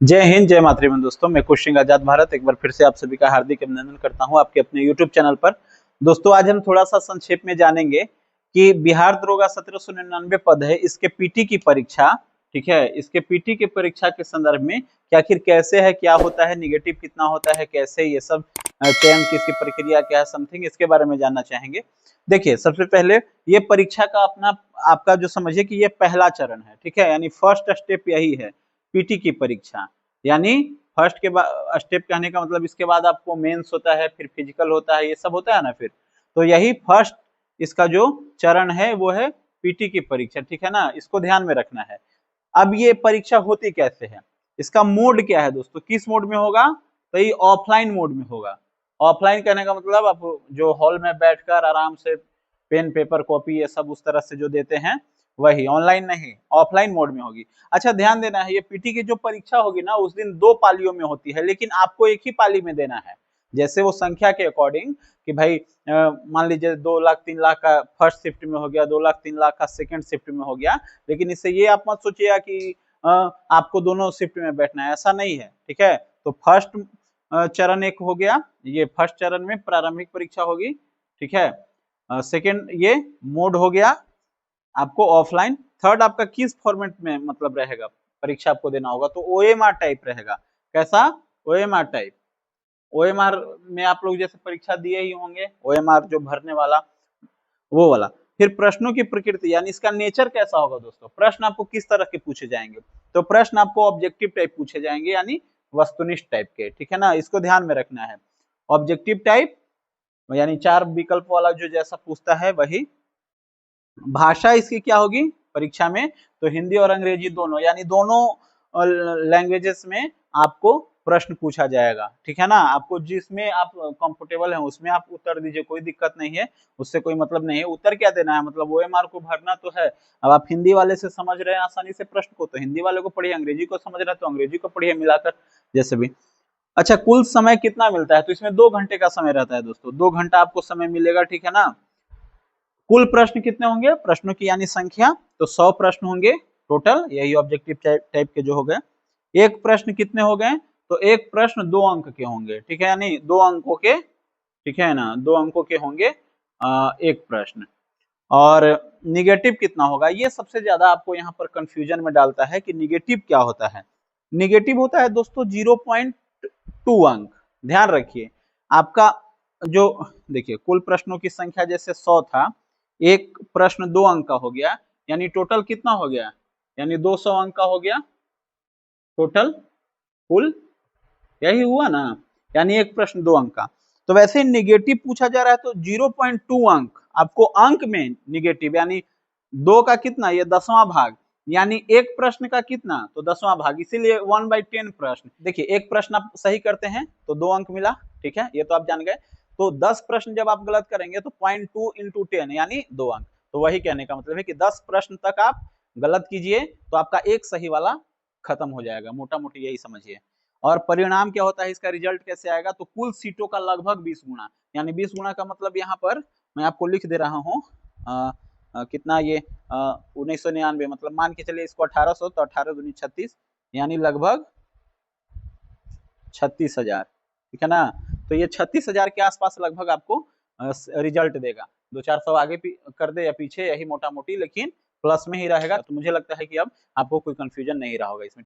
जय हिंद, जय मातृभूमि। दोस्तों, मैं खुश सिंह आजाद भारत एक बार फिर से आप सभी का हार्दिक अभिनंदन करता हूं आपके अपने YouTube चैनल पर। दोस्तों, आज हम थोड़ा सा संक्षेप में जानेंगे कि बिहार दरोगा 1799 पद है, इसके पीटी की परीक्षा, ठीक है, इसके पीटी की परीक्षा के संदर्भ में कि आखिर कैसे है, क्या होता है, निगेटिव कितना होता है, कैसे ये सब चयन की इसकी प्रक्रिया क्या है, समथिंग इसके बारे में जानना चाहेंगे। देखिए, सबसे पहले ये परीक्षा का अपना आपका जो समझिए कि ये पहला चरण है, ठीक है, यानी फर्स्ट स्टेप यही है पीटी की परीक्षा। यानी फर्स्ट के बाद स्टेप कहने का मतलब इसके बाद आपको मेंस होता है, फिर फिजिकल होता है, ये सब होता है ना। फिर तो यही फर्स्ट इसका जो चरण है वो है पीटी की परीक्षा, ठीक है ना, इसको ध्यान में रखना है। अब ये परीक्षा होती कैसे है, इसका मोड क्या है दोस्तों, किस मोड में होगा, तो ये ऑफलाइन मोड में होगा। ऑफलाइन कहने का मतलब आप जो हॉल में बैठकर आराम से पेन पेपर कॉपी ये सब उस तरह से जो देते हैं वही, ऑनलाइन नहीं, ऑफलाइन मोड में होगी। अच्छा, ध्यान देना है, ये पीटी की जो परीक्षा होगी ना उस दिन 2 पालियों में होती है, लेकिन आपको एक ही पाली में देना है। जैसे वो संख्या के अकॉर्डिंग कि भाई मान लीजिए 2 लाख 3 लाख का फर्स्ट शिफ्ट में हो गया, 2 लाख 3 लाख का सेकंड शिफ्ट में हो गया, लेकिन इससे ये आप मत सोचिएगा कि आपको दोनों शिफ्ट में बैठना है, ऐसा नहीं है, ठीक है। तो फर्स्ट चरण एक हो गया, ये फर्स्ट चरण में प्रारंभिक परीक्षा होगी, ठीक है। सेकंड ये मोड हो गया आपको ऑफलाइन। थर्ड आपका किस फॉर्मेट में मतलब रहेगा, परीक्षा आपको देना होगा, तो ओएमआर टाइप रहेगा। कैसा? OMR type. ओएमआर में आप लोग जैसे परीक्षा दिए ही होंगे, ओएमआर जो भरने वाला वो वाला। फिर प्रश्नों की प्रकृति यानी इसका नेचर कैसा होगा दोस्तों, प्रश्न आपको किस तरह के पूछे जाएंगे, तो प्रश्न आपको ऑब्जेक्टिव टाइप पूछे जाएंगे, यानी वस्तुनिष्ठ टाइप के, ठीक है ना, इसको ध्यान में रखना है। ऑब्जेक्टिव टाइप यानी 4 विकल्प वाला जो जैसा पूछता है वही। भाषा इसकी क्या होगी परीक्षा में, तो हिंदी और अंग्रेजी दोनों, यानी दोनों लैंग्वेजेस में आपको प्रश्न पूछा जाएगा, ठीक है ना। आपको जिसमें आप कंफर्टेबल हैं उसमें आप उत्तर दीजिए, कोई दिक्कत नहीं है, उससे कोई मतलब नहीं है। उत्तर क्या देना है, मतलब ओएमआर को भरना तो है। अब आप हिंदी वाले से समझ रहे हैं आसानी से प्रश्न को, तो हिंदी वाले को पढ़िए, अंग्रेजी को समझ रहे हैं तो अंग्रेजी को पढ़िए मिलाकर, जैसे भी। अच्छा, कुल समय कितना मिलता है, तो इसमें 2 घंटे का समय रहता है दोस्तों, 2 घंटा आपको समय मिलेगा, ठीक है ना। कुल प्रश्न कितने होंगे, प्रश्नों की यानी संख्या, तो 100 प्रश्न होंगे टोटल, यही ऑब्जेक्टिव टाइप के जो हो गए। एक प्रश्न कितने हो गए, तो एक प्रश्न 2 अंक के होंगे, ठीक है, यानी 2 अंकों के, ठीक है ना, 2 अंकों के होंगे एक प्रश्न। और निगेटिव कितना होगा, ये सबसे ज्यादा आपको यहाँ पर कंफ्यूजन में डालता है कि निगेटिव क्या होता है। निगेटिव होता है दोस्तों 0.2 अंक। ध्यान रखिए, आपका जो देखिए कुल प्रश्नों की संख्या जैसे 100 था, एक प्रश्न 2 अंक का हो गया, यानी टोटल कितना हो गया, यानी 200 अंक का हो गया टोटल कुल, यही हुआ ना, यानी एक प्रश्न 2 अंक का। तो वैसे निगेटिव पूछा जा रहा है तो 0.2 अंक आपको अंक में निगेटिव, यानी 2 का कितना, ये 10वां भाग, यानी एक प्रश्न का कितना, तो 10वां भाग, इसीलिए 1/10 प्रश्न। देखिए, एक प्रश्न आप सही करते हैं तो 2 अंक मिला, ठीक है, ये तो आप जान गए। तो 10 प्रश्न जब आप गलत करेंगे तो 0.2 इंटू 10 यानी 2 अंक। तो वही कहने का मतलब है कि 10 प्रश्न तक आप गलत कीजिए तो आपका एक सही वाला खत्म हो जाएगा, मोटा मोटी यही समझिए। और परिणाम क्या होता है, इसका रिजल्ट कैसे आएगा, तो कुल सीटों का लगभग 20 गुना, यानी 20 गुना का मतलब यहाँ पर मैं आपको लिख दे रहा हूँ कितना ये 1999, मतलब मान के चलिए इसको 1800, तो 18 दूनी 36, यानी लगभग 36,000, ठीक है ना। तो ये 36,000 के आसपास लगभग आपको रिजल्ट देगा, 2-400 आगे कर दे या पीछे, यही मोटा मोटी, लेकिन प्लस में ही रहेगा। तो मुझे लगता है कि अब आपको कोई कंफ्यूजन नहीं रहा होगा इसमें।